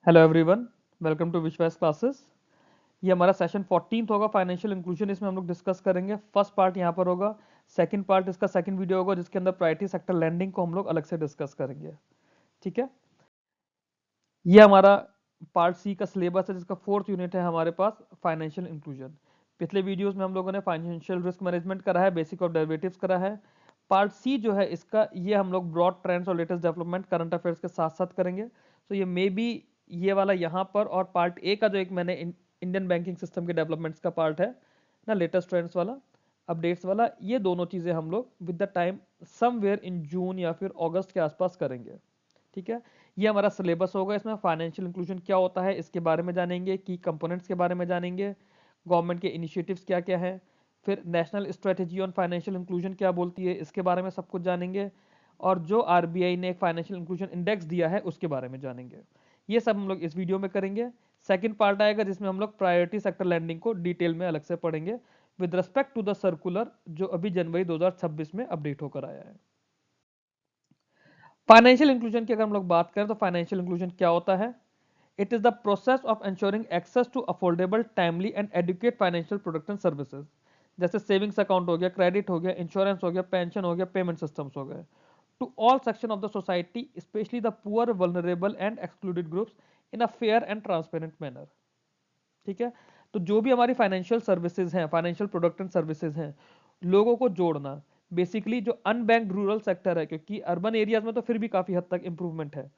Hello everyone, welcome to विश्वास classes. ये हमारा सेशन 14th होगा फाइनेंशियल इंक्लूजन। इसमें हम लोग डिस्कस करेंगे। फर्स्ट पार्ट यहाँ पर होगा, सेकंड पार्ट इसका सेकंड वीडियो होगा जिसके अंदर प्रायोरिटी सेक्टर लैंडिंग को हम लोग अलग से डिस्कस करेंगे। ठीक है, ये हमारा पार्ट सी का सिलेबस है जिसका फोर्थ यूनिट है हमारे पास फाइनेंशियल इंक्लूजन। पिछले वीडियोस में हम लोगों ने फाइनेंशियल रिस्क मैनेजमेंट करा है, बेसिक ऑफ डेरिवेटिव्स करा है। पार्ट सी जो है इसका, ये हम लोग ब्रॉड ट्रेंड्स और लेटेस्ट डेवलपमेंट करंट अफेयर्स के साथ साथ करेंगे। तो ये मे बी ये वाला यहाँ पर, और पार्ट ए का जो एक मैंने इंडियन बैंकिंग सिस्टम के डेवलपमेंट्स का पार्ट है ना, लेटेस्ट ट्रेंड्स वाला, अपडेट्स वाला, ये दोनों चीजें हम लोग with the time somewhere in June या फिर अगस्त के आसपास करेंगे। ठीक है, ये हमारा सिलेबस होगा। इसमें फाइनेंशियल इंक्लूजन क्या होता है इसके बारे में जानेंगे, की कंपोनेंट्स के बारे में जानेंगे, गवर्नमेंट के इनिशिएटिव्स क्या क्या है, फिर national strategy on financial inclusion क्या बोलती है इसके बारे में सब कुछ जानेंगे, और जो आरबीआई ने एक फाइनेंशियल इंक्लूजन इंडेक्स दिया है उसके बारे में जानेंगे। ये सब हम लोग इस वीडियो में करेंगे। सेकंड पार्ट आएगा जिसमें हम लोग प्रायोरिटी सेक्टर लैंडिंग को डिटेल में अलग से पढ़ेंगे with respect to the circular जो अभी जनवरी 2026 में अपडेट होकर आया है। फाइनेंशियल इंक्लूजन की अगर हम लोग बात करें तो फाइनेंशियल इंक्लूजन क्या होता है? It is the process of ensuring access to affordable, timely and adequate financial product and services. जैसे सेविंग्स अकाउंट हो गया, क्रेडिट हो गया, इंश्योरेंस हो गया, पेंशन हो गया, पेमेंट सिस्टम्स हो गए, to all section of the society, specially the poor, vulnerable and excluded groups, in a fair and transparent manner. ठीक है, तो जो भी हमारी फाइनेंशियल सर्विसेज हैं, फाइनेंशियल प्रोडक्ट एंड सर्विसेज हैं, लोगों को जोड़ना, बेसिकली जो अनबैंक्ड रूरल सेक्टर है, क्योंकि अर्बन एरियाज में तो फिर भी काफी हद तक इंप्रूवमेंट है,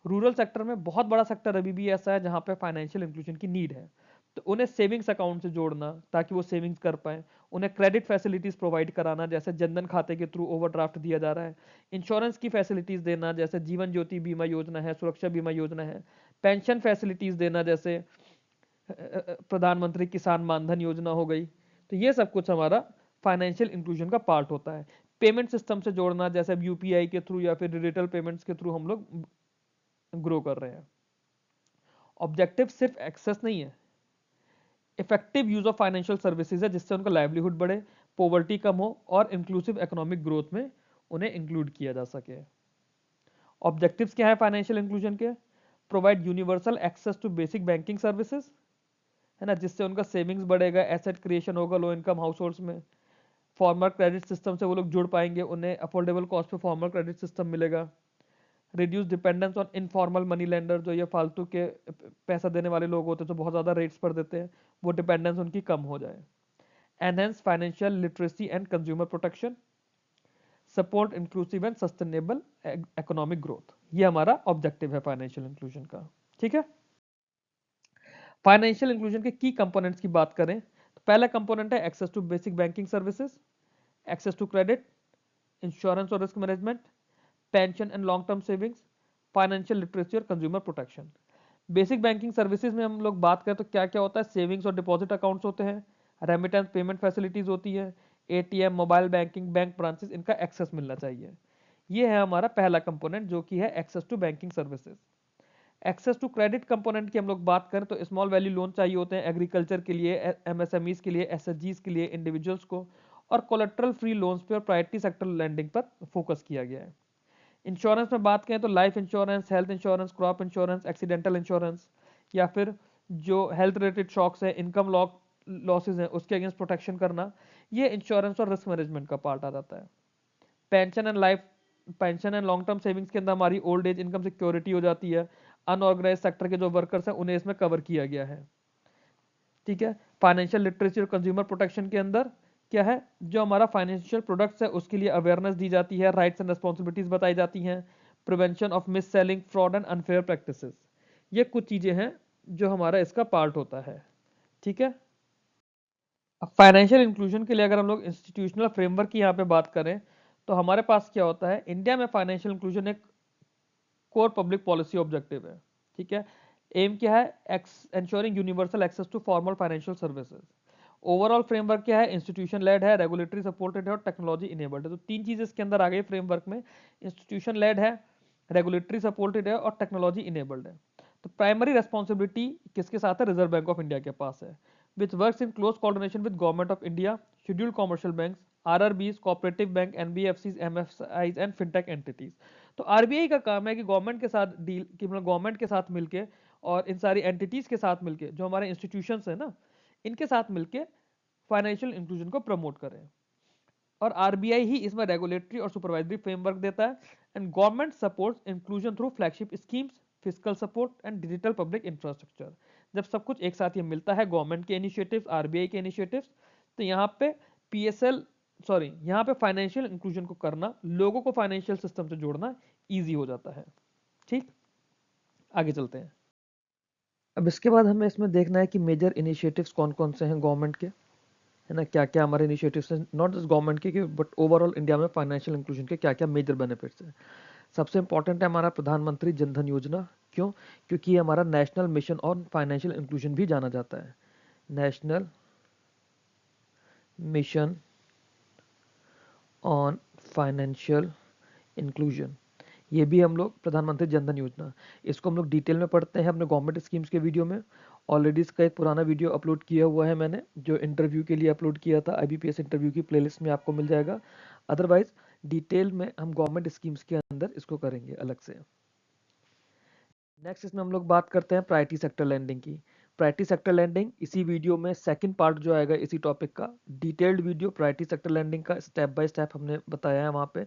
रूरल सेक्टर में बहुत बड़ा सेक्टर अभी भी ऐसा है जहां पे फाइनेंशियल इंक्लूजन की नीड है। तो उन्हें सेविंग्स अकाउंट से जोड़ना ताकि वो सेविंग्स कर पाए, उन्हें क्रेडिट फैसिलिटीज प्रोवाइड कराना, जैसे जनधन खाते के थ्रू ओवरड्राफ्ट दिया जा रहा है, इंश्योरेंस की फैसिलिटीज देना जैसे जीवन ज्योति बीमा योजना है, सुरक्षा बीमा योजना है, पेंशन फैसिलिटीज देना जैसे प्रधानमंत्री किसान मानधन योजना हो गई। तो ये सब कुछ हमारा फाइनेंशियल इंक्लूजन का पार्ट होता है। पेमेंट सिस्टम से जोड़ना जैसे यूपीआई के थ्रू या फिर डिजिटल पेमेंट्स के थ्रू हम लोग ग्रो कर रहे हैं। ऑब्जेक्टिव सिर्फ एक्सेस नहीं है, effective use of financial services है जिससे उनका लाइवलीहुड बढ़े, पॉवर्टी कम हो और इंक्लूसिव इकोनॉमिक ग्रोथ में उन्हें इंक्लूड किया जा सके। ऑब्जेक्टिव्स क्या है फाइनेंशियल इंक्लूजन के? Provide universal access to basic banking services, है ना, जिससे उनका सेविंग्स बढ़ेगा, एसेट क्रिएशन होगा लो इनकम हाउस होल्ड्स में, फॉर्मल क्रेडिट सिस्टम से वो लोग जुड़ पाएंगे, उन्हें अफोर्डेबल कॉस्ट पे फॉर्मल क्रेडिट सिस्टम मिलेगा, reduce dependence on informal money lender, जो ये फालतू के पैसा देने वाले लोग होते हैं जो बहुत ज़्यादा रेट्स पर देते हैं, वो डिपेंडेंस उनकी कम हो जाए। Enhance financial literacy and consumer protection, support inclusive and sustainable economic growth. ये हमारा ऑब्जेक्टिव है फाइनेंशियल इंक्लूजन का। ठीक है, फाइनेंशियल इंक्लूजन के की कंपोनेंट्स की बात करें तो पहला कंपोनेंट है access to basic banking services, access to credit, insurance और risk management, pension and long term savings, financial literacy और consumer protection. Basic banking services में हम लोग बात करें तो क्या क्या होता है? सेविंग्स और डिपॉजिट अकाउंट्स होते हैं, रेमिटेंस पेमेंट फैसिलिटीज होती है, ATM, mobile banking, bank branches, इनका एक्सेस मिलना चाहिए। ये है हमारा पहला कंपोनेंट जो कि है access to banking services. Access to credit component की हम लोग बात करें तो स्मॉल वैल्यू लोन चाहिए होते हैं एग्रीकल्चर के लिए, एमएसएमईज के लिए, एसएचजीज के लिए, इंडिविजुअल्स को, और कोलेट्रल फ्री लोन्स पे और प्रायोरिटी सेक्टर लैंडिंग पर फोकस किया गया है। इंश्योरेंस में बात करें तो life insurance, health insurance, crop insurance, accidental insurance, या फिर जो हेल्थ रिलेटेड शॉक्स है, इनकम लॉसेज हैं, उसके अगेंस्ट प्रोटेक्शन करना, ये इंश्योरेंस और रिस्क मैनेजमेंट का पार्ट आ जाता है। Pension and life, pension and long term savings के अंदर हमारी ओल्ड एज इनकम सिक्योरिटी हो जाती है। अनऑर्गेनाइज सेक्टर के जो वर्कर्स हैं उन्हें इसमें कवर किया गया है। ठीक है, फाइनेंशियल लिटरेसी और कंज्यूमर प्रोटेक्शन के अंदर क्या है? जो हमारा फाइनेंशियल प्रोडक्ट्स है उसके लिए अवेयरनेस दी जाती है, राइट्स एंड रिस्पॉन्सिबिलिटीज बताई जाती हैं, prevention of miss selling, fraud and unfair practices. ये कुछ चीजें हैं जो हमारा इसका पार्ट होता है। ठीक है, अब फाइनेंशियल इंक्लूजन के लिए अगर हम लोग इंस्टीट्यूशनल फ्रेमवर्क की यहाँ पे बात करें तो हमारे पास क्या होता है? इंडिया में फाइनेंशियल इंक्लूजन एक कोर पब्लिक पॉलिसी ऑब्जेक्टिव है। ठीक है, एम क्या है? Ensuring universal access to formal financial services. Overall framework क्या है? इंस्टीट्यूशन लेड है, रेगुलेटरी सपोर्टेड है और टेक्नोलॉजी इनेबल्ड है। तो तीन चीजें इसके अंदर आ गई फ्रेमवर्क में, इंस्टीट्यूशन लेड है, रेगुलेटरी सपोर्टेड है और टेक्नोलॉजी इनेबल्ड है। तो प्राइमरी रेस्पॉन्सिबिलिटी किसके साथ है? रिजर्व बैंक ऑफ इंडिया के पास है, which works in close coordination with government of India, scheduled commercial banks, RRBs, cooperative bank, NBFCs, MFIs and fintech entities. तो आरबीआई का काम है कि गवर्नमेंट के साथ डील, कि मतलब गवर्नमेंट के साथ मिलके और इन सारी एंटिटीज के साथ मिलके, जो हमारे इंस्टीट्यूशंस है ना, इनके साथ मिलके फाइनेंशियल इंक्लूजन को प्रमोट करें। और आरबीआई ही इसमें रेगुलेटरी और सुपरवाइजरी फ्रेमवर्क देता है। And government supports inclusion through flagship schemes, physical support and digital public infrastructure. जब सब कुछ एक साथ ये मिलता है, गवर्नमेंट के इनिशिएटिव्स, आरबीआई के इनिशिएटिव्स, तो यहाँ पे पीएसएल सॉरी यहाँ पे फाइनेंशियल इंक्लूजन को करना, लोगों को फाइनेंशियल सिस्टम से जोड़ना ईजी हो जाता है। ठीक, आगे चलते हैं। अब इसके बाद हमें इसमें देखना है कि मेजर इनिशिएटिव्स कौन कौन से हैं गवर्नमेंट के, है ना, क्या क्या हमारे इनिशिएटिव्स हैं, नॉट जस्ट गवर्नमेंट के बट ओवरऑल इंडिया में फाइनेंशियल इंक्लूजन के क्या क्या मेजर बेनिफिट्स हैं। सबसे इंपॉर्टेंट है हमारा प्रधानमंत्री जन धन योजना। क्यों? क्योंकि ये हमारा national mission on financial inclusion भी जाना जाता है, national mission on financial inclusion. ये भी हम लोग प्रधानमंत्री जन धन योजना, इसको हम लोग डिटेल में पढ़ते हैं अपने गवर्नमेंट स्कीम्स के वीडियो में। ऑलरेडी इसका एक पुराना वीडियो अपलोड किया हुआ है मैंने, जो इंटरव्यू के लिए अपलोड किया था, आईबीपीएस इंटरव्यू की प्लेलिस्ट में आपको मिल जाएगा। अदरवाइज डिटेल में हम गवर्नमेंट स्कीम्स के अंदर इसको करेंगे अलग से। नेक्स्ट इसमें हम लोग बात करते हैं प्रायोरिटी सेक्टर लैंडिंग की। प्रायोरिटी सेक्टर लैंडिंग इसी वीडियो में सेकंड पार्ट जो आएगा इसी टॉपिक का, detailed video priority sector landing का स्टेप बाय स्टेप हमने बताया है वहाँ पे।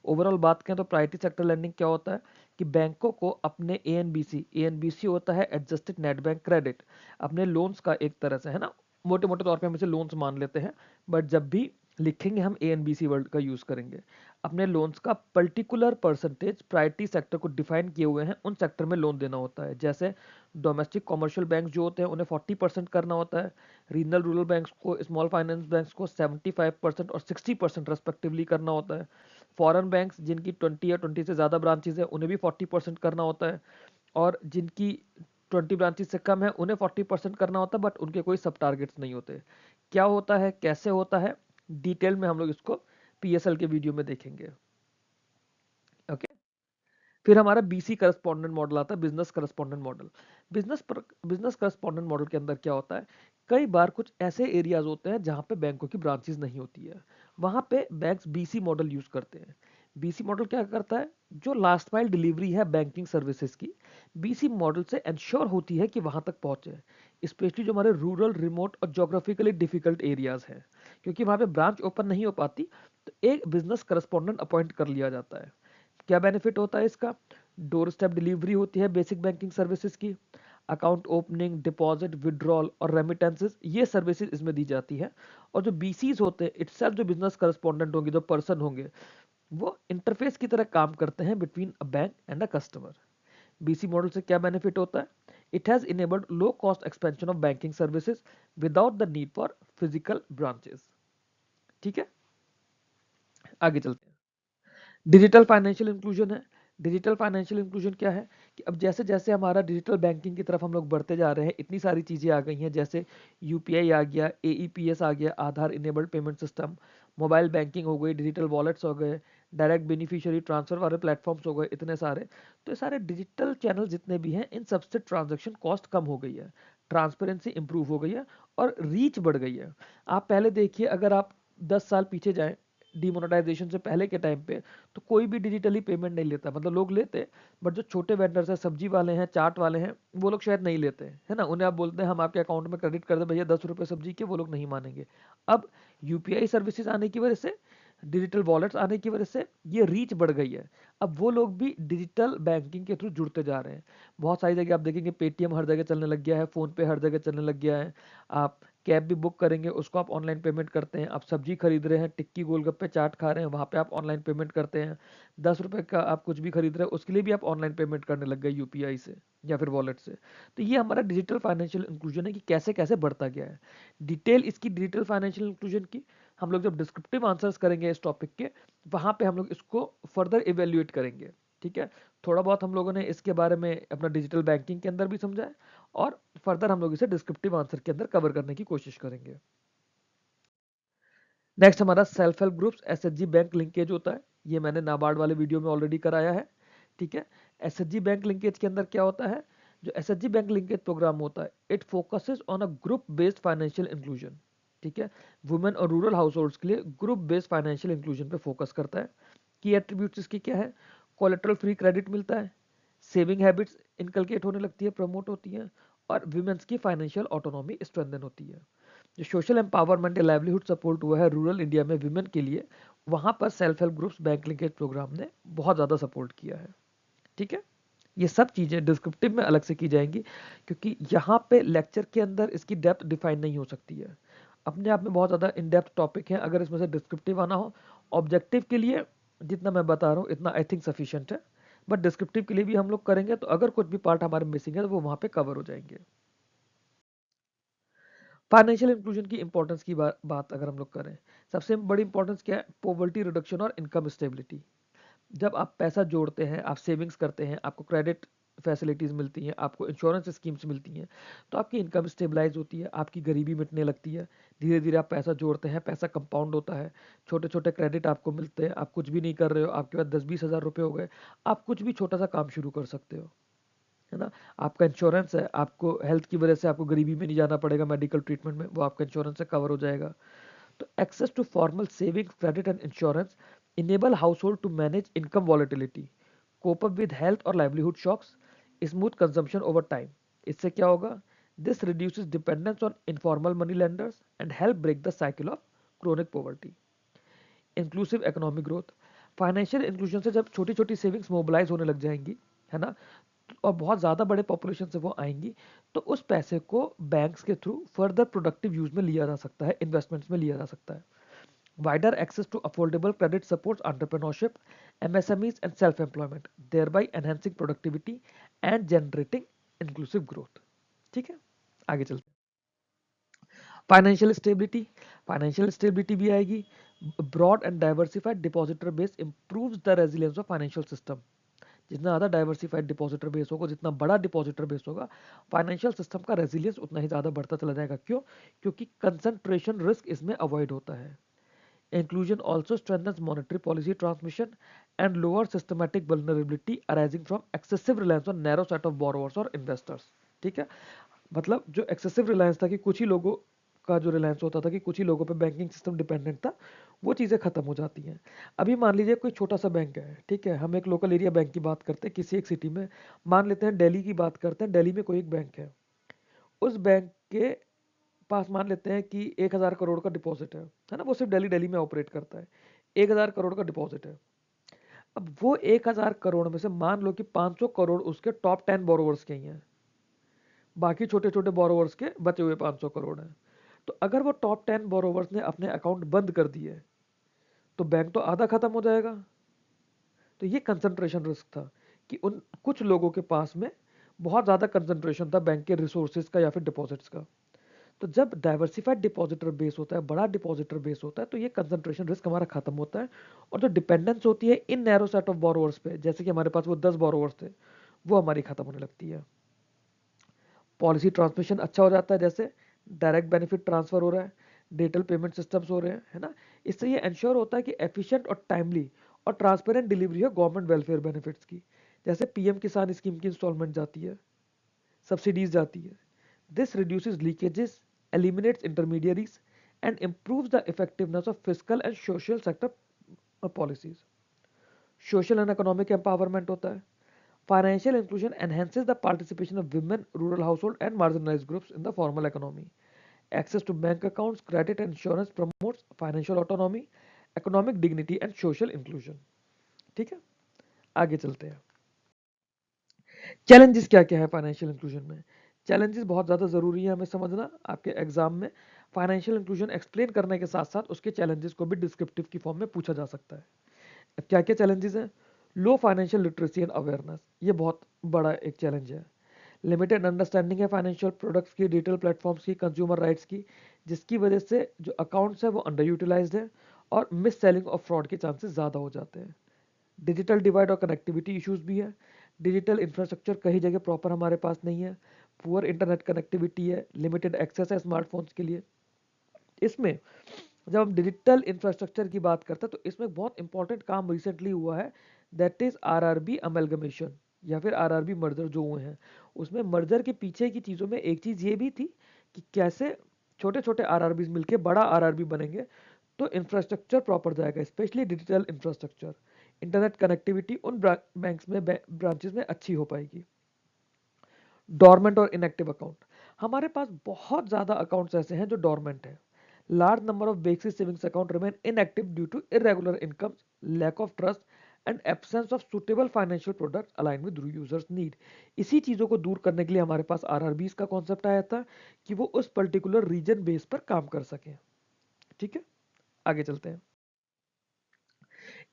ओवरऑल बात करें तो प्रायोरिटी सेक्टर लैंडिंग क्या होता है कि बैंकों को अपने एएनबीसी होता है एडजस्टेड नेट बैंक क्रेडिट, अपने लोन्स का एक तरह से, है ना, मोटे मोटे तौर पे हम इसे लोन्स मान लेते हैं, बट जब भी लिखेंगे हम एएनबीसी वर्ड का यूज करेंगे। अपने लोन्स का पर्टिकुलर परसेंटेज प्रायोरिटी सेक्टर को डिफाइन किए हुए हैं, उन सेक्टर में लोन देना होता है। जैसे डोमेस्टिक कमर्शियल बैंक जो होते हैं उन्हें 40% करना होता है, रीजनल रूरल बैंक्स को, स्मॉल फाइनेंस बैंक्स को 75% और 60% रेस्पेक्टिवली करना होता है। फॉरेन बैंक्स जिनकी 20 या 20 से ज़्यादा ब्रांचेज है उन्हें भी 40% करना होता है, और जिनकी 20 ब्रांचेज से कम है उन्हें 40% करना होता है, बट उनके कोई सब टारगेट्स नहीं होते। क्या होता है, कैसे होता है, डिटेल में हम लोग इसको पीएसएल के वीडियो में देखेंगे। ओके, फिर हमारा बीसी करस्पॉन्डेंट मॉडल आता है, business correspondent model. Business correspondent model के अंदर क्या होता है, कई बार कुछ ऐसे एरियाज होते हैं जहां पे बैंकों की ब्रांचेस नहीं होती है, वहां पे बैंक्स बीसी मॉडल यूज करते हैं। बीसी मॉडल क्या करता है, जो लास्ट माइल डिलीवरी है बैंकिंग सर्विसेज की, बीसी मॉडल से इंश्योर होती है कि वहां तक पहुंचे, स्पेशली जो हमारे रूरल, रिमोट और जोग्राफिकली डिफिकल्ट एरियाज हैं, क्योंकि वहां पे ब्रांच ओपन नहीं हो पाती, तो एक बिजनेस करस्पॉन्डेंट अपॉइंट कर लिया जाता है। क्या बेनिफिट होता है इसका, डोर स्टेप डिलीवरी होती है बेसिक बैंकिंग सर्विसेज की, अकाउंट ओपनिंग, डिपॉजिट, विड्रॉल और रेमिटेंसेस, ये सर्विसेज इसमें दी जाती है। और जो बीसीज होते हैं इटसेल्फ, जो बिजनेस करस्पॉन्डेंट होंगे, जो पर्सन होंगे, वो इंटरफेस की तरह काम करते हैं between a bank and a customer. BC model से क्या बेनिफिट होता है, it has enabled low cost expansion of banking services without the need for physical branches. ठीक है, आगे चलते हैं। डिजिटल फाइनेंशियल इंक्लूजन है। डिजिटल फाइनेंशियल इंक्लूजन क्या है कि अब जैसे जैसे हमारा डिजिटल बैंकिंग की तरफ हम लोग बढ़ते जा रहे हैं, इतनी सारी चीज़ें आ गई हैं, जैसे यूपीआई आ गया, एईपीएस आ गया, Aadhaar enabled payment system, mobile banking हो गई, डिजिटल वॉलेट्स हो गए, डायरेक्ट बेनिफिशियरी ट्रांसफर वाले प्लेटफॉर्म्स हो गए, इतने सारे। तो ये सारे डिजिटल चैनल जितने भी हैं, इन सबसे ट्रांजेक्शन कॉस्ट कम हो गई है, ट्रांसपेरेंसी इंप्रूव हो गई है और रीच बढ़ गई है। आप पहले देखिए, अगर आप 10 साल पीछे जाएं, डिमोनेटाइजेशन से पहले के टाइम पे, तो कोई भी डिजिटली पेमेंट नहीं लेता, मतलब लोग लेते, बट जो छोटे वेंडर्स हैं, सब्जी वाले हैं, चाट वाले हैं, वो लोग शायद नहीं लेते, है ना, उन्हें आप बोलते हैं हम आपके अकाउंट में क्रेडिट कर दे भैया 10 रुपये सब्जी के, वो लोग नहीं मानेंगे। अब यूपीआई सर्विसेज आने की वजह से, डिजिटल वॉलेट्स आने की वजह से ये रीच बढ़ गई है। अब वो लोग भी डिजिटल बैंकिंग के थ्रू जुड़ते जा रहे हैं। बहुत सारी जगह आप देखेंगे पेटीएम हर जगह चलने लग गया है, फोन पे हर जगह चलने लग गया है। आप कैब भी बुक करेंगे उसको आप ऑनलाइन पेमेंट करते हैं, आप सब्जी खरीद रहे हैं, टिक्की गोलगप्पे चाट खा रहे हैं, वहाँ पे आप ऑनलाइन पेमेंट करते हैं, 10 रुपये का आप कुछ भी खरीद रहे हैं उसके लिए भी आप ऑनलाइन पेमेंट करने लग गए यूपीआई से या फिर वॉलेट से। तो ये हमारा डिजिटल फाइनेंशियल इंक्लूजन है कि कैसे कैसे बढ़ता गया है। डिटेल इसकी डिजिटल फाइनेंशियल इंक्लूजन की हम लोग जब डिस्क्रिप्टिव आंसर्स करेंगे इस टॉपिक के, वहाँ पे हम लोग इसको फर्दर इवेल्युएट करेंगे। ठीक है, थोड़ा बहुत हम लोगों ने इसके बारे में अपना डिजिटल बैंकिंग के अंदर भी समझा है, और फर्दर हम लोग इसे डिस्क्रिप्टिव आंसर के अंदर कवर करने की कोशिश करेंगे। नेक्स्ट हमारा self help groups SHG bank linkage होता है, ये मैंने नाबार्ड वाले वीडियो में ऑलरेडी कराया है। ठीक है, एसएचजी बैंक लिंकेज के अंदर क्या होता है, जो एसएचजी बैंक लिंकेज प्रोग्राम होता है, it focuses on a group based financial inclusion. ठीक है, वुमेन और रूरल हाउस होल्ड्स के लिए ग्रुप बेस्ड फाइनेंशियल इंक्लूजन पे फोकस करता है। की एट्रीब्यूट्स इसकी क्या है, कोलेटरल फ्री क्रेडिट मिलता है, सेविंग हैबिट्स इनकलकेट होने लगती है, प्रमोट होती है, और विमेंस की फाइनेंशियल ऑटोनॉमी स्ट्रेंथन होती है। जो सोशल एम्पावरमेंट या लाइवलीहुड सपोर्ट हुआ है रूरल इंडिया में विमेन के लिए, वहां पर self help groups, bank linkage programme ने बहुत ज़्यादा सपोर्ट किया है। ठीक है, ये सब चीज़ें डिस्क्रिप्टिव में अलग से की जाएंगी, क्योंकि यहाँ पे लेक्चर के अंदर इसकी डेप्थ डिफाइन नहीं हो सकती है। अपने आप में बहुत ज़्यादा इन डेप्थ टॉपिक है, अगर इसमें से डिस्क्रिप्टिव आना हो, ऑब्जेक्टिव के लिए जितना मैं बता रहा हूँ इतना आई थिंक सफिशिएंट है, बट डिस्क्रिप्टिव के लिए भी हम लोग करेंगे, तो अगर कुछ भी पार्ट हमारे मिसिंग है तो वो वहाँ पे कवर हो जाएंगे। फाइनेंशियल इंक्लूजन की इंपॉर्टेंस की बात अगर हम लोग करें, सबसे बड़ी इंपॉर्टेंस क्या है? पॉवर्टी रिडक्शन और इनकम स्टेबिलिटी। जब आप पैसा जोड़ते हैं, आप सेविंग्स करते हैं, आपको क्रेडिट फैसिलिटीज़ मिलती हैं, आपको इंश्योरेंस स्कीम्स मिलती हैं, तो आपकी इनकम स्टेबलाइज होती है, आपकी गरीबी मिटने लगती है। धीरे धीरे आप पैसा जोड़ते हैं, पैसा कंपाउंड होता है, छोटे छोटे क्रेडिट आपको मिलते हैं, आप कुछ भी नहीं कर रहे हो, आपके पास 10-20 हज़ार रुपये हो गए, आप कुछ भी छोटा सा काम शुरू कर सकते हो, है ना। आपका इंश्योरेंस है, आपको हेल्थ की वजह से आपको गरीबी में नहीं जाना पड़ेगा, मेडिकल ट्रीटमेंट में वो आपका इंश्योरेंस से कवर हो जाएगा। तो access to formal savings, credit and insurance enable household to manage income volatility, cope up with health और livelihood shocks, smooth consumption over time. इससे क्या होगा? This reduces dependence on informal money lenders and help break the cycle of chronic poverty. Inclusive economic growth, financial inclusion से जब छोटी छोटी savings mobilise होने लग जाएंगी, है ना, और बहुत ज़्यादा बड़े पॉपुलेशन से वो आएंगी, तो उस पैसे को बैंक्स के थ्रू फर्दर प्रोडक्टिव यूज में लिया जा सकता है, इन्वेस्टमेंट्स में लिया जा सकता है। Wider access to affordable credit supports entrepreneurship, MSMEs, and self-employment, thereby enhancing productivity and generating inclusive growth. ठीक है, आगे चलते हैं। फाइनेंशियल स्टेबिलिटी भी आएगी। Broad and diversified depositor base improves the resilience of financial system. जितना ज़्यादा डाइवर्सिफाइड डिपॉजिटर बेस होगा, जितना बड़ा डिपॉजिटर बेस होगा, फाइनेंशियल सिस्टम का रेजिलियंस उतना ही ज़्यादा बढ़ता चला जाएगा। क्यों? क्योंकि कंसंट्रेशन रिस्क इसमें अवॉइड होता है। Inclusion also strengthens monetary policy transmission and lowers systematic vulnerability arising from excessive reliance on narrow set of borrowers or investors. ठीक है, मतलब जो एक्सेसिव रिलायंस था कि कुछ ही लोगों का जो रिलायंस होता था कि कुछ ही लोगों पे बैंकिंग सिस्टम डिपेंडेंट था, वो चीज़ें खत्म हो जाती हैं। अभी मान लीजिए कोई छोटा सा बैंक है, ठीक है, हम एक लोकल एरिया बैंक की बात करते हैं किसी एक सिटी में, मान लेते हैं दिल्ली की बात करते हैं, दिल्ली में कोई एक बैंक है, उस बैंक के पास मान लेते हैं कि 1,000 करोड़ का डिपॉजिट है ना, वो सिर्फ दिल्ली दिल्ली में ऑपरेट करता है, 1,000 करोड़ का डिपॉजिट है। अब वो 1,000 करोड़ में से मान लो कि 500 करोड़ उसके टॉप 10 बोरोवर्स के ही हैं, बाकी छोटे छोटे बोरोवर्स के बचे हुए 500 करोड़ हैं। तो अगर वो टॉप 10 बोरोवर्स ने अपने अकाउंट बंद कर दिए, तो बैंक तो आधा खत्म हो जाएगा। तो ये कंसंट्रेशन रिस्क था कि उन कुछ लोगों के पास में बहुत ज़्यादा कंसंट्रेशन था बैंक के रिसोर्सेज का या फिर डिपॉजिट्स का। तो जब डाइवर्सिफाइड डिपॉजिटर बेस होता है, बड़ा डिपॉजिटर बेस होता है, तो ये कंसंट्रेशन रिस्क हमारा खत्म होता है, और जो डिपेंडेंस होती है इन नैरो सेट ऑफ बोरोवर्स पे, जैसे कि हमारे पास वो 10 बोरोवर्स थे, वो हमारी खत्म होने लगती है। पॉलिसी ट्रांसमिशन अच्छा हो जाता है, जैसे डायरेक्ट बेनिफिट ट्रांसफर हो रहा है, डिजिटल पेमेंट सिस्टम्स हो रहे हैं, है ना। इससे ये इंश्योर होता है कि एफिशिएंट और टाइमली और ट्रांसपेरेंट डिलीवरी है गवर्नमेंट वेलफेयर बेनिफिट्स की, जैसे पीएम किसान स्कीम की इंस्टॉलमेंट जाती है, सब्सिडीज जाती है। This reduces leakages, eliminates intermediaries, and improves the effectiveness of fiscal and social sector policies. Social and economic empowerment होता है. Financial inclusion enhances the participation of women, rural household, and marginalized groups in the formal economy. Access to bank accounts, credit, and insurance promotes financial autonomy, economic dignity, and social inclusion. ठीक है, आगे चलते हैं। Challenges क्या क्या है financial inclusion में? Challenges बहुत ज़्यादा ज़रूरी है हमें समझना। आपके एग्जाम में फाइनेंशियल इंक्लूजन एक्सप्लेन करने के साथ साथ उसके चैलेंजेस को भी डिस्क्रिप्टिव की फॉर्म में पूछा जा सकता है। अब क्या क्या चैलेंजेस हैं? लो फाइनेंशियल लिटरेसी एंड अवेयरनेस, ये बहुत बड़ा एक चैलेंज है। लिमिटेड अंडरस्टैंडिंग है फाइनेंशियल प्रोडक्ट्स की, डिजिटल प्लेटफॉर्म्स की, कंज्यूमर राइट्स की, जिसकी वजह से जो अकाउंट्स है वो अंडर यूटिलाइज्ड है और मिस सेलिंग और फ्रॉड के चांसेस ज़्यादा हो जाते हैं। डिजिटल डिवाइड और कनेक्टिविटी इश्यूज भी है। डिजिटल इंफ्रास्ट्रक्चर कई जगह प्रॉपर हमारे पास नहीं है, पुअर इंटरनेट कनेक्टिविटी है, लिमिटेड एक्सेस है स्मार्टफोन्स के लिए। इसमें जब हम डिजिटल इंफ्रास्ट्रक्चर की बात करते हैं तो इसमें बहुत इंपॉर्टेंट काम रिसेंटली हुआ है, दैट इज आरआरबी अमेलगमेशन या फिर आरआरबी मर्जर जो हुए हैं। उसमें मर्जर के पीछे की चीज़ों में एक चीज़ ये भी थी कि कैसे छोटे छोटे आरआरबीज मिलके बड़ा आरआरबी बनेंगे, तो इंफ्रास्ट्रक्चर प्रॉपर जाएगा, specially digital infrastructure. Internet connectivity उन बैंक्स में ब्रांचेस में अच्छी हो पाएगी। डॉर्मेंट और इनएक्टिव अकाउंट, हमारे पास बहुत ज़्यादा अकाउंट्स ऐसे हैं जो डॉर्मेंट है। Large number of basic savings account remain inactive due to irregular income, lack of trust and absence of suitable financial product align with users need. इसी चीज़ों को दूर करने के लिए हमारे पास आरआरबीज का कॉन्सेप्ट आया था कि वो उस पर्टिकुलर रीजन बेस पर काम कर सकें। ठीक है, आगे चलते हैं।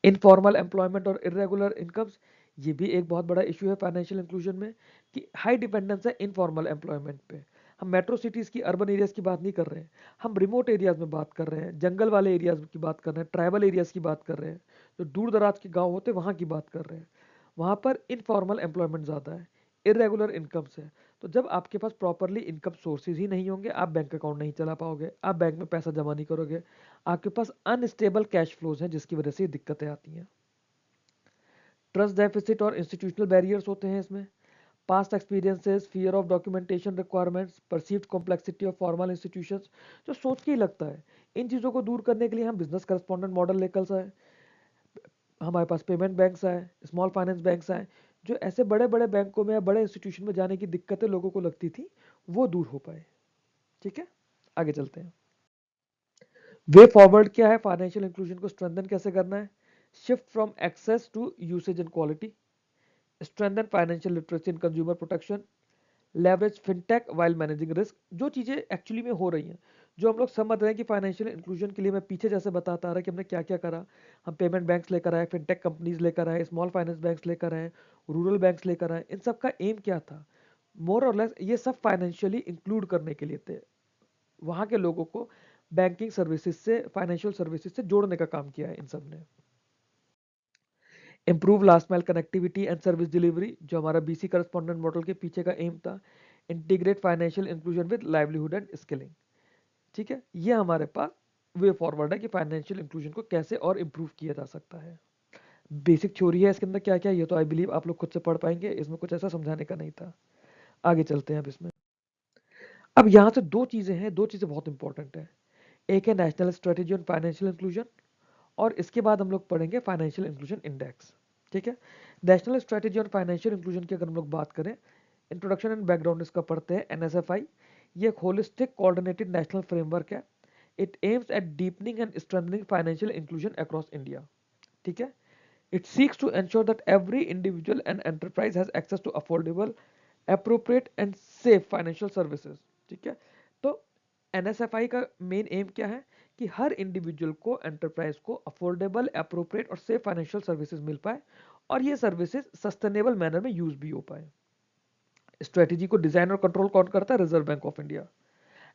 इनफॉर्मल एम्प्लॉयमेंट और इरेगुलर इनकम्स, ये भी एक बहुत बड़ा इशू है फाइनेंशियल इंक्लूजन में कि हाई डिपेंडेंस है इनफॉर्मल एम्प्लॉयमेंट पे। हम मेट्रो सिटीज़ की अर्बन एरियाज़ की बात नहीं कर रहे हैं, हम रिमोट एरियाज़ में बात कर रहे हैं, जंगल वाले एरियाज़ की बात कर रहे हैं, ट्राइबल एरियाज़ की बात कर रहे हैं, जो दूर दराज के गाँव होते हैं वहाँ की बात कर रहे हैं। वहाँ पर इनफॉर्मल एम्प्लॉयमेंट ज़्यादा है, इरेगुलर इनकम्स है। तो जब आपके पास प्रॉपरली इनकम सोर्सेज ही नहीं होंगे, आप बैंक अकाउंट नहीं चला पाओगे, आप बैंक में पैसा जमा नहीं करोगे, आपके पास अनस्टेबल कैश फ्लोज हैं जिसकी वजह से ये दिक्कतें आती हैं। ट्रस्ट डेफिसिट और इंस्टीट्यूशनल बैरियर्स होते हैं इसमें। Past experiences, fear of documentation requirements, perceived complexity of formal institutions, जो सोच के ही लगता है। इन चीज़ों को दूर करने के लिए हम बिजनेस करस्पॉन्डेंट मॉडल लेकर आए, हमारे पास पेमेंट बैंक्स आए, स्मॉल फाइनेंस बैंक्स आए, जो ऐसे बड़े बड़े बैंकों में या बड़े इंस्टीट्यूशन में जाने की दिक्कतें लोगों को लगती थी वो दूर हो पाए। ठीक है, आगे चलते हैं। वे फॉरवर्ड क्या है, फाइनेंशियल इंक्लूजन को स्ट्रेंथन कैसे करना है? Shift from access to usage and quality, strengthen financial literacy and consumer protection, leverage fintech while managing risk. जो चीज़ें एक्चुअली में हो रही हैं, जो हम लोग समझ रहे हैं कि फाइनेंशियल इंक्लूजन के लिए, मैं पीछे जैसे बताता आ रहा कि हमने क्या क्या करा। हम पेमेंट बैंक्स लेकर आए, फिनटेक कंपनीज लेकर आए, स्मॉल फाइनेंस बैंक्स लेकर आए, रूरल बैंक्स लेकर आए। इन सब का एम क्या था? मोर और लेस ये सब फाइनेंशियली इंक्लूड करने के लिए थे, वहाँ के लोगों को बैंकिंग सर्विसेज से, फाइनेंशियल सर्विसेज से जोड़ने का काम किया है इन सब ने। Improve last mile connectivity and service delivery, जो हमारा बीसी करस्पॉन्डेंट मॉडल के पीछे का एम था। Integrate financial inclusion with livelihood and skilling. ठीक है, ये हमारे पास वे फॉरवर्ड है कि फाइनेंशियल इंक्लूजन को कैसे और इम्प्रूव किया जा सकता है। बेसिक थ्योरी है इसके अंदर क्या क्या, ये तो आई बिलीव आप लोग खुद से पढ़ पाएंगे, इसमें कुछ ऐसा समझाने का नहीं था। आगे चलते हैं अब इसमें। अब यहाँ से दो चीज़ें हैं, दो चीज़ें बहुत इंपॉर्टेंट है। एक है national strategy on financial inclusion, और इसके बाद हम लोग पढ़ेंगे फाइनेंशियल इंक्लूजन इंडेक्स। ठीक है, national strategy on financial inclusion की अगर हम लोग बात करें, इंट्रोडक्शन एंड बैकग्राउंड इसका पढ़ते हैं। एनएसएफआई ये एक होलिस्टिक कोऑर्डिनेटेड नेशनल फ्रेमवर्क है। It aims at deepening and strengthening financial inclusion across India. ठीक है, it seeks to ensure that every individual and enterprise has access to affordable, appropriate and safe financial services. ठीक है, तो एनएसएफआई का main M क्या है कि हर इंडिविजुअल को, एंटरप्राइज को अफोर्डेबल, एप्रोप्रिएट और सेफ फाइनेंशियल सर्विसेज मिल पाए, और ये सर्विसेज सस्टेनेबल मैनर में यूज भी हो पाए। स्ट्रेटेजी को डिजाइन और कंट्रोल कौन करता है? Reserve bank of India.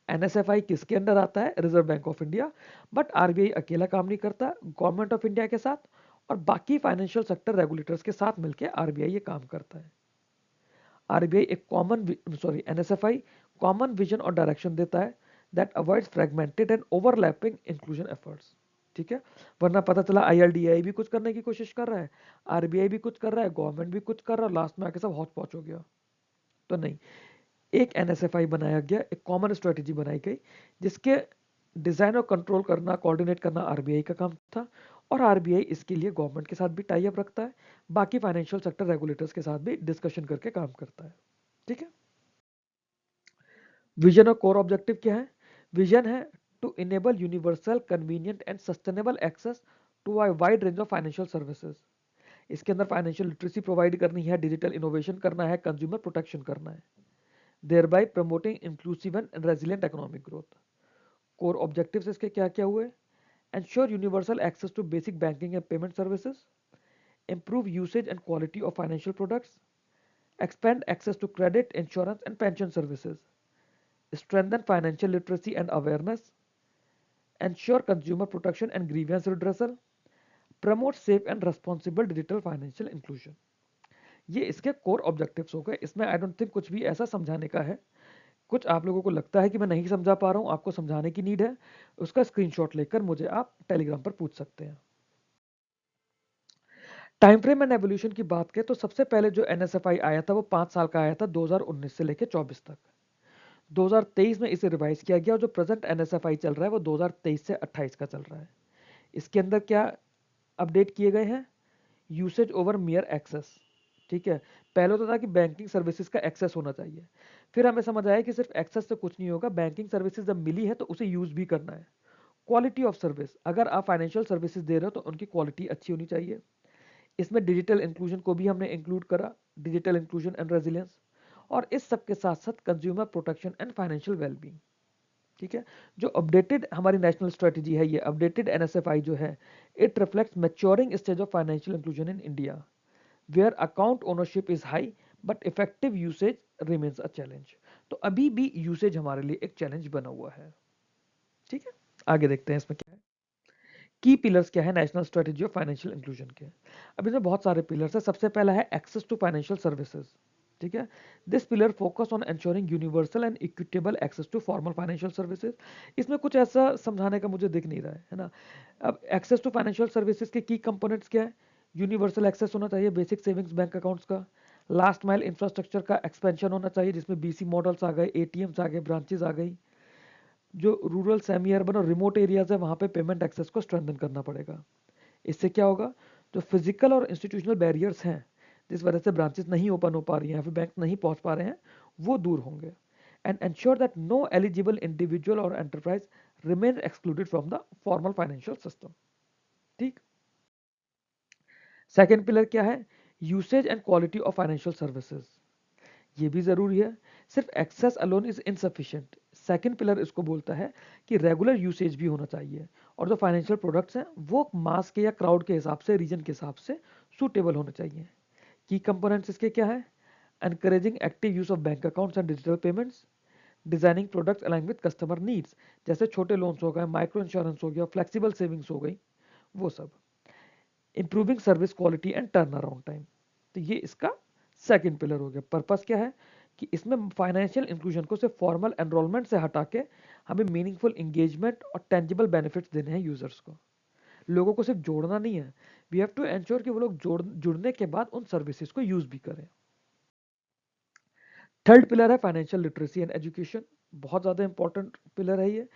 NSFI किसके अंडर आता है? Reserve bank of India. But RBI अकेला काम नहीं करता, गवर्नमेंट ऑफ इंडिया के साथ और बाकी फाइनेंशियल सेक्टर रेगुलेटर्स के साथ मिलकर आरबीआई ये काम करता है। आरबीआई एक एनएसएफआई कॉमन विजन और डायरेक्शन देता है that avoids fragmented and overlapping inclusion efforts. ठीक है, वरना पता चला आईआरडीआई भी कुछ करने की कोशिश कर रहा है, आरबीआई भी कुछ कर रहा है, गवर्नमेंट भी कुछ कर रहा है, लास्ट में आके सब हौच पौच हो गया। तो नहीं, एक एनएसएफआई बनाया गया, एक कॉमन स्ट्रेटेजी बनाई गई, जिसके डिजाइन और कंट्रोल करना, कोऑर्डिनेट करना आरबीआई का काम था, और आरबीआई इसके लिए गवर्नमेंट के साथ भी टाई अप रखता है, बाकी फाइनेंशियल सेक्टर रेगुलेटर्स के साथ भी डिस्कशन करके काम करता है। ठीक है, विजन और कोर ऑब्जेक्टिव क्या है? विजन है to enable universal, convenient and sustainable access to a wide range of financial services. इसके अंदर फाइनेंशियल लिटरेसी प्रोवाइड करनी है, डिजिटल इनोवेशन करना है, कंज्यूमर प्रोटेक्शन करना है, thereby promoting inclusive and resilient economic growth. Core objectives इसके क्या क्या हुए? Ensure universal access to basic banking and payment services, improve usage and quality of financial products, expand access to credit, insurance and pension services, strengthen financial literacy and awareness, ensure consumer protection and grievance redressal, promote safe and responsible digital financial inclusion. ये इसके core objectives हो गए। इसमें I don't think कुछ भी ऐसा समझाने का है। कुछ आप लोगों को लगता है कि मैं नहीं समझा पा रहा हूं, आपको समझाने की नीड है, उसका स्क्रीनशॉट लेकर मुझे आप टेलीग्राम पर पूछ सकते हैं। टाइम फ्रेम एंड एवोल्यूशन की बात करें तो सबसे पहले जो एनएसएफआई आया था वो 5 साल का आया था, 2019 से लेकर 24 तक। 2023 में इसे रिवाइज किया गया और जो प्रेजेंट एनएसएफआई चल रहा है वो 2023 से 28 का चल रहा है। इसके अंदर क्या अपडेट किए गए हैं? यूसेज ओवर मियर एक्सेस, ठीक है, पहले तो था कि बैंकिंग सर्विसेज का एक्सेस होना चाहिए, फिर हमें समझ आया कि सिर्फ एक्सेस से कुछ नहीं होगा, बैंकिंग सर्विसेज जब मिली है तो उसे यूज भी करना है। क्वालिटी ऑफ सर्विस, अगर आप फाइनेंशियल सर्विसेज दे रहे हो तो उनकी क्वालिटी अच्छी होनी चाहिए। इसमें डिजिटल इंक्लूजन को भी हमने इंक्लूड करा, डिजिटल इंक्लूजन एंड रेजिलियंस, और इस सब के साथ साथ consumer protection and financial wellbeing. ठीक है, जो अपडेटेड हमारी नेशनल स्ट्रेटेजी है, ये अपडेटेड एनएसएफआई जो है, it reflects maturing stage of financial inclusion in India where account ownership is high but effective usage remains a challenge. तो अभी भी यूसेज हमारे लिए एक चैलेंज बना हुआ है। ठीक है, आगे देखते हैं इसमें क्या है। की पिलर्स क्या है national strategy of financial inclusion के। अब इसमें बहुत सारे पिलर्स है। सबसे पहला है एक्सेस टू फाइनेंशियल सर्विसेज। ठीक है, this pillar focus on ensuring universal and equitable access to formal financial services. इसमें कुछ ऐसा समझाने का मुझे दिख नहीं रहा है ना। अब एक्सेस टू फाइनेंशियल सर्विसेज के की कंपोनेंट्स क्या है? यूनिवर्सल एक्सेस होना चाहिए बेसिक सेविंग्स बैंक अकाउंट्स का। लास्ट माइल इंफ्रास्ट्रक्चर का एक्सपेंशन होना चाहिए, जिसमें बीसी मॉडल्स आ गए, एटीएम्स आ गए, ब्रांचेस आ गई। जो रूरल सेमी अर्बन और रिमोट एरियाज है वहां पे पेमेंट एक्सेस को स्ट्रेंथन करना पड़ेगा। इससे क्या होगा, जो फिजिकल और इंस्टीट्यूशनल बैरियर्स हैं जिस वजह से ब्रांचेस नहीं ओपन हो पा रही हैं या फिर बैंक नहीं पहुंच पा रहे हैं, वो दूर होंगे। And ensure that no eligible individual और enterprise remain excluded from the formal financial system. ठीक, सेकेंड पिलर क्या है? Usage and quality of financial services. ये भी जरूरी है, सिर्फ access alone is insufficient. Second pillar इसको बोलता है कि रेगुलर यूसेज भी होना चाहिए, और जो फाइनेंशियल प्रोडक्ट्स हैं वो मास के या क्राउड के हिसाब से, रीजन के हिसाब से सूटेबल होने चाहिए। की कंपोनेंट्स इसके क्या है? Encouraging active use of bank accounts and digital payments, designing products align with customer needs, जैसे छोटे लोन्स हो गए, माइक्रो इंश्योरेंस हो गया, फ्लेक्सिबल सेविंग्स हो गई, वो सब। Improving service quality and turn around time, तो ये इसका सेकंड पिलर हो गया। पर्पस क्या है कि इसमें फाइनेंशियल इंक्लूजन को सिर्फ फॉर्मल एनरोलमेंट से हटा के हमें मीनिंगफुल एंगेजमेंट और टेंजिबल बेनिफिट्स देने हैं यूजर्स को। लोगों को सिर्फ जोड़ना नहीं है, वी हैव टू एंश्योर कि वो लोग जुड़ने के बाद उन सर्विसेज को यूज भी करें। थर्ड पिलर है फाइनेंशियल लिटरेसी एंड एजुकेशन। बहुत ज़्यादा इंपॉर्टेंट पिलर है ये,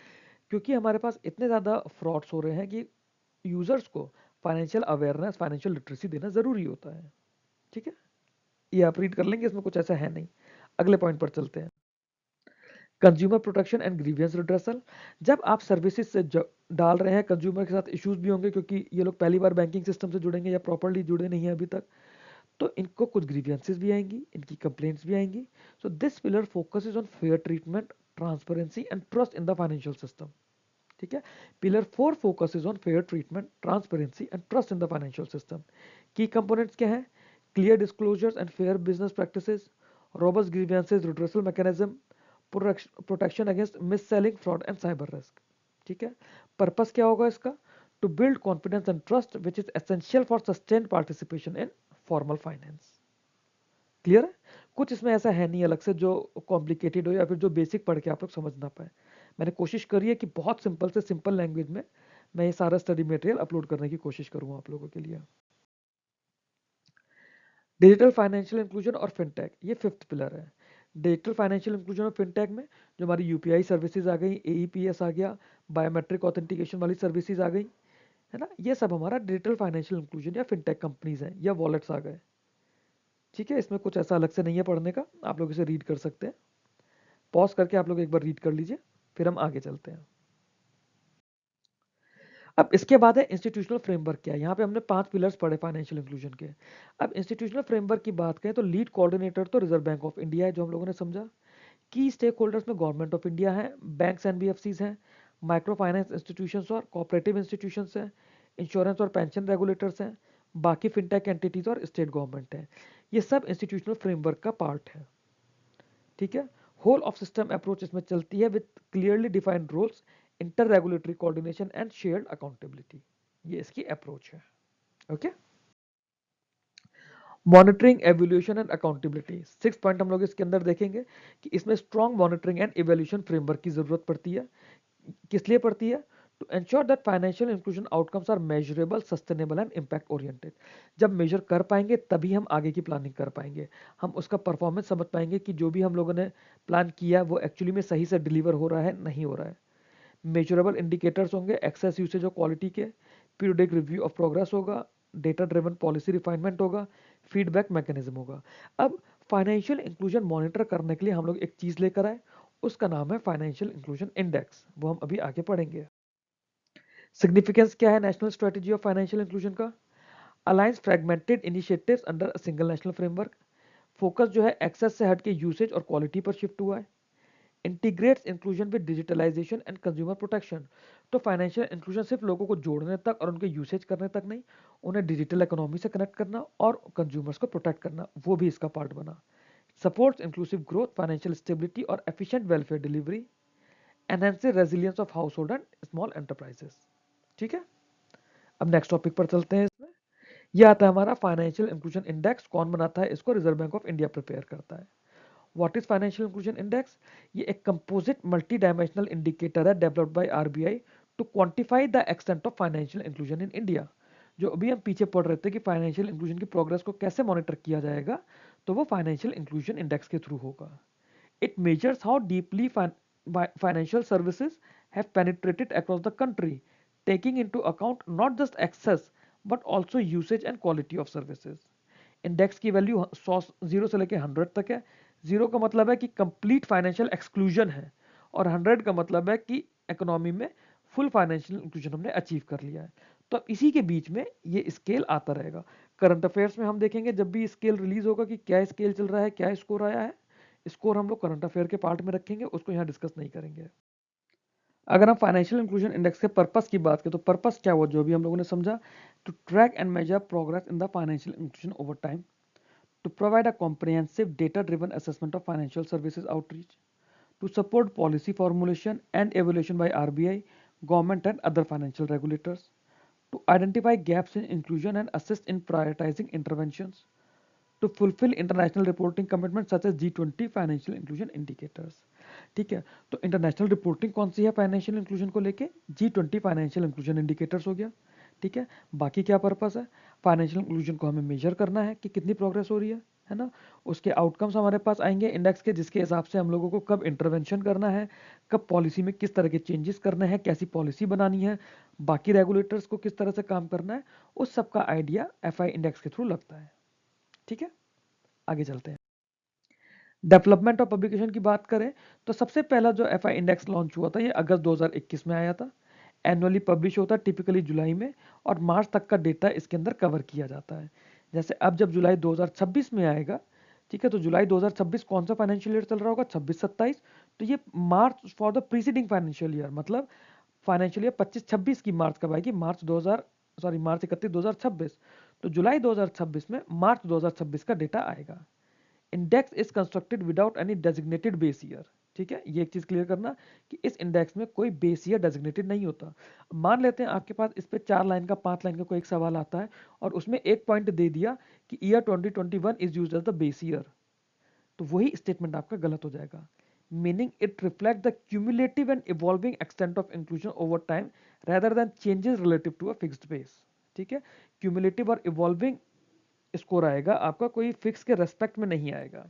क्योंकि हमारे पास इतने ज़्यादा फ्रॉड्स हो रहे हैं कि यूजर्स को फाइनेंशियल अवेयरनेस, फाइनेंशियल लिटरेसी देना ज़रूरी होता है। ठीक है, ये आप रीड कर लेंगे, इसमें कुछ ऐसा है नहीं। अगले पॉइंट पर चलते हैं, consumer protection and grievance redressal. जब आप सर्विसेज से डाल रहे हैं, कंज्यूमर के साथ इश्यूज भी होंगे, क्योंकि ये लोग पहली बार बैंकिंग सिस्टम से जुड़ेंगे या प्रॉपरली जुड़े नहीं है अभी तक, तो इनको कुछ ग्रीवियंसेस भी आएंगी, इनकी कंप्लेंट्स भी आएंगी। So this pillar focuses on fair treatment, transparency and trust in the financial system. ठीक है, pillar 4 focuses on fair treatment, transparency and trust in the financial system. की कंपोनेंट्स क्या है? Clear disclosures and fair business practices, robust grievances redressal mechanism, protection against misselling, fraud and cyber risk. ठीक है, purpose क्या होगा इसका? To build confidence and trust which is essential for sustained participation in formal finance. Clear है? कुछ इसमें ऐसा है नहीं अलग से जो कॉम्प्लिकेटेड हो या फिर जो बेसिक पढ़ के आप लोग समझ ना पाए। मैंने कोशिश करी है कि बहुत सिंपल से सिंपल लैंग्वेज में मैं ये सारा स्टडी मटेरियल अपलोड करने की कोशिश करूंगा आप लोगों के लिए। डिजिटल फाइनेंशियल इंक्लूजन और फिनटेक, ये फिफ्थ पिलर है। डिजिटल फाइनेंशियल इंक्लूजन और फिनटेक में जो हमारी यूपीआई सर्विसेज आ गई, एईपीएस आ गया, बायोमेट्रिक ऑथेंटिकेशन वाली सर्विसेज आ गई, है ना, ये सब हमारा डिजिटल फाइनेंशियल इंक्लूजन या फिनटेक कंपनीज हैं या वॉलेट्स आ गए। ठीक है, इसमें कुछ ऐसा अलग से नहीं है पढ़ने का, आप लोग इसे रीड कर सकते हैं। पॉज करके आप लोग एक बार रीड कर लीजिए, फिर हम आगे चलते हैं। अब इसके बाद है इंस्टीट्यूशनल फ्रेमवर्क क्या है। यहाँ पे हमने 5 पिलर्स पढ़े फाइनेंशियल इंक्लूजन के। अब इंस्टीट्यूशनल फ्रेमवर्क की बात करें तो लीड कोऑर्डिनेटर तो रिजर्व बैंक ऑफ इंडिया है, जो हम लोगों ने समझा। की स्टेक होल्डर्स में गवर्नमेंट ऑफ इंडिया है, बैंक्स एनबीएफसीज हैं, माइक्रो फाइनेंस इंस्टीट्यूशंस और कोऑपरेटिव इंस्टीट्यूशंस हैं, इंश्योरेंस और पेंशन रेगुलेटर्स हैं, बाकी फिनटेक एंटिटीज और स्टेट गवर्नमेंट है। ये सब इंस्टीट्यूशनल फ्रेमवर्क का पार्ट है। ठीक है, होल ऑफ सिस्टम अप्रोच इसमें चलती है with clearly defined roles, inter regulatory coordination and shared accountability. ये इसकी अप्रोच है। Okay, monitoring, evaluation and accountability, 6 point हम लोग इसके अंदर देखेंगे कि इसमें strong monitoring and evaluation framework की जरूरत पड़ती है। किस लिए पड़ती है? To ensure that financial inclusion outcomes are measurable, sustainable and impact oriented. जब मेजर कर पाएंगे तभी हम आगे की प्लानिंग कर पाएंगे, हम उसका परफॉर्मेंस समझ पाएंगे कि जो भी हम लोगों ने प्लान किया वो एक्चुअली में सही से डिलीवर हो रहा है, नहीं हो रहा है। मेजरेबल इंडिकेटर्स होंगे एक्सेस, यूसेज और क्वालिटी के, पीरियडिक रिव्यू ऑफ प्रोग्रेस होगा, डेटा ड्रिवन पॉलिसी रिफाइनमेंट होगा, फीडबैक मैकेनिज्म होगा। अब फाइनेंशियल इंक्लूजन मॉनिटर करने के लिए हम लोग एक चीज लेकर आए, उसका नाम है फाइनेंशियल इंक्लूजन इंडेक्स, वो हम अभी आगे पढ़ेंगे। सिग्निफिकेंस क्या है national strategy of financial inclusion का? Aligns fragmented initiatives under a single national framework. Focus जो है एक्सेस से हट के यूसेज और क्वालिटी पर शिफ्ट हुआ है। Integrates inclusion with digitalisation and consumer protection. तो फाइनेंशियल इंक्लूजन सिर्फ लोगों को जोड़ने तक और उनके यूसेज करने तक नहीं, उन्हें डिजिटल इकोनॉमी से कनेक्ट करना और कंज्यूमर्स को प्रोटेक्ट करना, वो भी इसका पार्ट बना। Supports inclusive growth, financial stability और efficient welfare delivery. Enhances resilience of household and small enterprises. ठीक है, अब नेक्स्ट टॉपिक पर चलते हैं। इसमें यह आता है हमारा फाइनेंशियल इंक्लूजन इंडेक्स। कौन बनाता है इसको? Reserve bank of India prepare करता है। What is financial inclusion index? ये एक कंपोजिट मल्टी डायमेंशनल इंडिकेटर है developed by RBI to quantify the extent of financial inclusion in India. जो अभी हम पीछे पढ़ रहे थे कि फाइनेंशियल इंक्लूजन की प्रोग्रेस को कैसे मॉनिटर किया जाएगा, तो वो फाइनेंशियल इंक्लूजन इंडेक्स के थ्रू होगा। It measures how deeply financial services have penetrated across the country, taking into account not just access but also usage and quality of services. Index की value 0 से लेकर 100 तक है। 0 का मतलब है कि कंप्लीट फाइनेंशियल एक्सक्लूजन है, और 100 का मतलब है कि इकोनॉमी में फुल फाइनेंशियल इंक्लूजन हमने अचीव कर लिया है। तो अब इसी के बीच में ये स्केल आता रहेगा। करंट अफेयर्स में हम देखेंगे जब भी स्केल रिलीज होगा कि क्या स्केल चल रहा है, क्या स्कोर आया है। स्कोर हम लोग करंट अफेयर के पार्ट में रखेंगे, उसको यहाँ डिस्कस नहीं करेंगे। अगर हम फाइनेंशियल इंक्लूजन इंडेक्स के पर्पस की बात करें तो पर्पस क्या हुआ जो भी हम लोगों ने समझा? To track and measure progress in the financial inclusion over time, to provide a comprehensive data-driven assessment of financial services outreach, to support policy formulation and evaluation by RBI, government and other financial regulators, to identify gaps in inclusion and assist in prioritizing interventions, to fulfill international reporting commitments such as G20 financial inclusion indicators। ठीक है, तो international reporting कौन सी है financial inclusion को लेके? G20 financial inclusion indicators हो गया। ठीक है, बाकी क्या पर्पस है? फाइनेंशियल इंक्लूजन को हमें मेजर करना है कि कितनी प्रोग्रेस हो रही है ना। उसके आउटकम्स हमारे पास आएंगे इंडेक्स के, जिसके हिसाब से हम लोगों को कब इंटरवेंशन करना है, कब पॉलिसी में किस तरह के चेंजेस करने हैं, कैसी पॉलिसी बनानी है, बाकी रेगुलेटर्स को किस तरह से काम करना है, उस सब का आइडिया एफआई इंडेक्स के थ्रू लगता है। ठीक है, आगे चलते हैं। डेवलपमेंट ऑफ पब्लिकेशन की बात करें तो सबसे पहला जो एफआई इंडेक्स लॉन्च हुआ था ये अगस्त 2021 में आया था। एनुअली पब्लिश होता है टिपिकली जुलाई में, और मार्च तक का डेटा इसके अंदर कवर किया जाता है। जैसे अब जब जुलाई 2026 में आएगा, ठीक है, तो जुलाई 2026 कौन सा फाइनेंशियल ईयर चल रहा होगा? 26-27। तो ये March for the preceding financial year, मतलब फाइनेंशियल ईयर 25-26 की मार्च कब आएगी? मार्च 31 2026। तो जुलाई 2026 में मार्च 2026 का डेटा आएगा। Index is constructed without any designated base year. ठीक है, ये एक चीज क्लियर करना कि इस इंडेक्स में कोई बेस ईयर डेजिग्नेटेड नहीं होता। मान लेते हैं आपके पास इस पे 4 लाइन का 5 लाइन का कोई एक सवाल आता है और उसमें एक पॉइंट दे दिया कि year 2021 is used as the base year, तो वही स्टेटमेंट आपका गलत हो जाएगा। Meaning it reflect the cumulative and evolving extent of inclusion over time rather than changes relative to a fixed base. ठीक है, क्यूमुलेटिव और इवॉल्विंग स्कोर आएगा आपका, कोई फिक्स के रेस्पेक्ट में नहीं आएगा।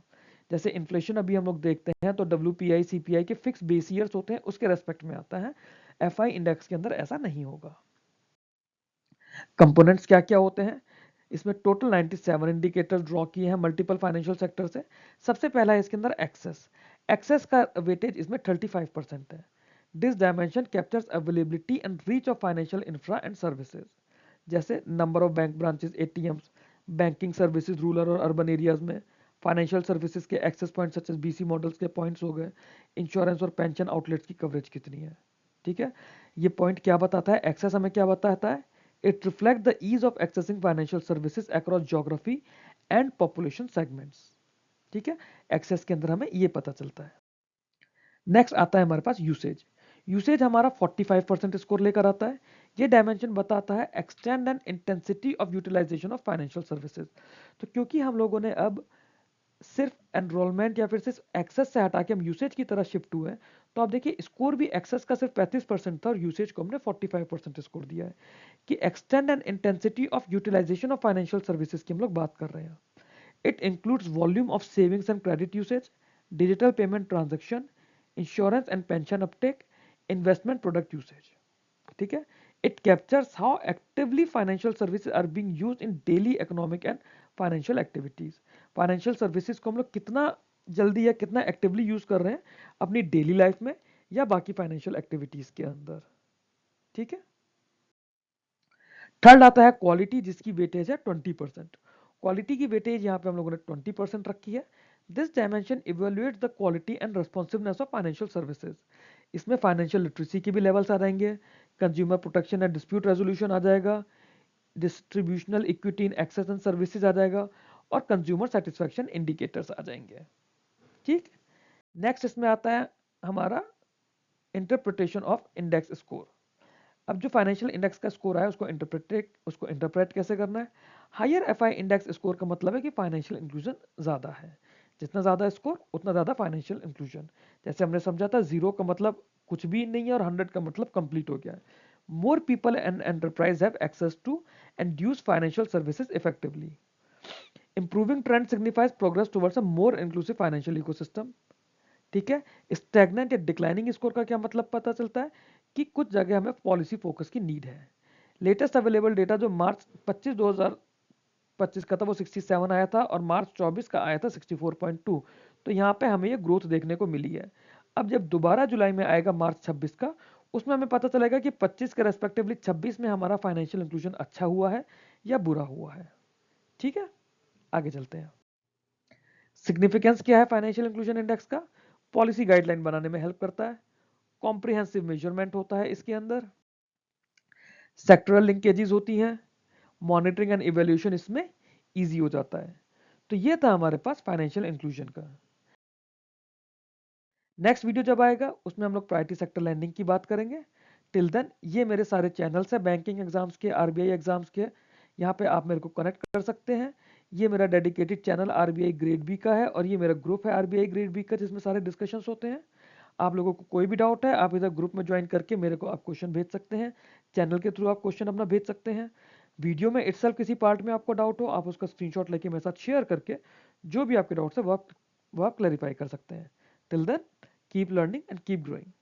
जैसे इन्फ्लेशन अभी हम लोग देखते हैं तो WPI CPI के फिक्स बेस ईयर्स होते हैं, उसके रेस्पेक्ट में आता है। एफआई इंडेक्स के अंदर ऐसा नहीं होगा। कंपोनेंट्स क्या क्या होते हैं इसमें? टोटल 97 इंडिकेटर्स ड्रॉ किए हैं मल्टीपल फाइनेंशियल सेक्टर से। सबसे पहला है इसके अंदर एक्सेस। एक्सेस का वेटेज इसमें 35% है। This dimension captures availability and reach of financial infra and services, जैसे number of bank branches, ATMs, banking services rural और अर्बन एरियाज में, फाइनेंशियल सर्विसेज के access point such as BC models के points हो गए, insurance और pension outlets की coverage कितनी है। ठीक है, ये पॉइंट क्या बताता है? एक्सेस हमें क्या बताता है? It reflect the ease of accessing financial services across geography and population segments. ठीक है, एक्सेस के अंदर हमें ये पता चलता है। नेक्स्ट आता है हमारे पास यूसेज। यूसेज हमारा 45% स्कोर लेकर आता है। ये डायमेंशन बताता है extent and intensity of utilisation of financial services. तो क्योंकि हम लोगों ने अब सिर्फ एनरोलमेंट या फिर सिर्फ एक्सेस से हटा के हम यूसेज की तरह शिफ्ट हुए हैं, तो आप देखिए स्कोर भी एक्सेस का सिर्फ 35% था और यूसेज को हमने 45% स्कोर दिया है। कि extent and intensity of utilisation of financial services की हम लोग बात कर रहे हैं। It includes volume of savings and credit usage, digital payment transaction, insurance and pension uptake, investment product usage. ठीक है, It captures how actively financial services are being used in daily economic and financial activities. Financial services को हम लोग कितना जल्दी या कितना actively use कर रहे हैं अपनी डेली लाइफ में या बाकी फाइनेंशियल एक्टिविटीज के अंदर. ठीक है. थर्ड आता है क्वालिटी, जिसकी वेटेज है 20%. क्वालिटी की वेटेज यहाँ पे हम लोगों ने 20% रखी है. This dimension evaluates the quality and responsiveness of financial services. इसमें फाइनेंशियल लिटरेसी के भी लेवल्स आ जाएंगे, consumer protection and dispute resolution आ जाएगा, distributional equity in access and services आ जाएगा, और कंज्यूमर सेटिस्फैक्शन इंडिकेटर्स आ जाएंगे. ठीक. नेक्स्ट इसमें आता है हमारा इंटरप्रिटेशन ऑफ इंडेक्स स्कोर. अब जो फाइनेंशियल इंडेक्स का स्कोर है उसको इंटरप्रेट कैसे करना है. हायर एफआई इंडेक्स स्कोर का मतलब है कि फाइनेंशियल इंक्लूजन ज्यादा है. जितना ज्यादा स्कोर उतना ज्यादा फाइनेंशियल इंक्लूजन. जैसे हमने समझा था 0 का मतलब कुछ भी नहीं है और 100 का मतलब कंप्लीट हो गया है. More people and enterprise have access to and use financial services effectively. Improving trend signifies progress towards a more inclusive financial ecosystem. ठीक है. स्टैग्नेंट या डिक्लाइनिंग स्कोर का क्या मतलब पता चलता है कि कुछ जगह हमें पॉलिसी फोकस की नीड है. लेटेस्ट अवेलेबल डेटा जो मार्च 25 2025 का था वो 67 आया था और मार्च 24 का आया था 64.2. तो यहाँ पे हमें ये ग्रोथ देखने को मिली है. अब जब दोबारा जुलाई में आएगा मार्च 26 का, उसमें हमें पता चलेगा कि 25 के रेस्पेक्टिवली 26 में हमारा फाइनेंशियल इंक्लूजन अच्छा हुआ है या बुरा हुआ है. ठीक है. आगे चलते हैं. सिग्निफिकेंस क्या है फाइनेंशियल इंक्लूजन इंडेक्स का. पॉलिसी गाइडलाइन बनाने में हेल्प करता है. कॉम्प्रिहेंसिव मेजरमेंट होता है इसके अंदर. सेक्टरल लिंकेजेस होती हैं. मॉनिटरिंग एंड इवैल्यूएशन इसमें इजी हो जाता है. तो ये था हमारे पास फाइनेंशियल इंक्लूजन का. नेक्स्ट वीडियो जब आएगा उसमें हम लोग प्रायोरिटी सेक्टर लैंडिंग की बात करेंगे. टिल देन ये मेरे सारे चैनल्स है बैंकिंग एग्जाम्स के, आरबीआई एग्जाम्स के. यहाँ पे आप मेरे को कनेक्ट कर सकते हैं. ये मेरा dedicated channel RBI grade B का है और ये मेरा ग्रुप है आरबीआई ग्रेड बी का, जिसमें सारे डिस्कशंस होते हैं. आप लोगों को कोई भी डाउट है आप इधर ग्रुप में ज्वाइन करके मेरे को आप क्वेश्चन भेज सकते हैं. चैनल के थ्रू आप क्वेश्चन अपना भेज सकते हैं. वीडियो में इटसेल्फ किसी पार्ट में आपको डाउट हो आप उसका स्क्रीनशॉट लेके मेरे साथ शेयर करके जो भी आपके डाउट्स है वो आप क्लैरिफाई कर सकते हैं. Till then keep learning and keep growing.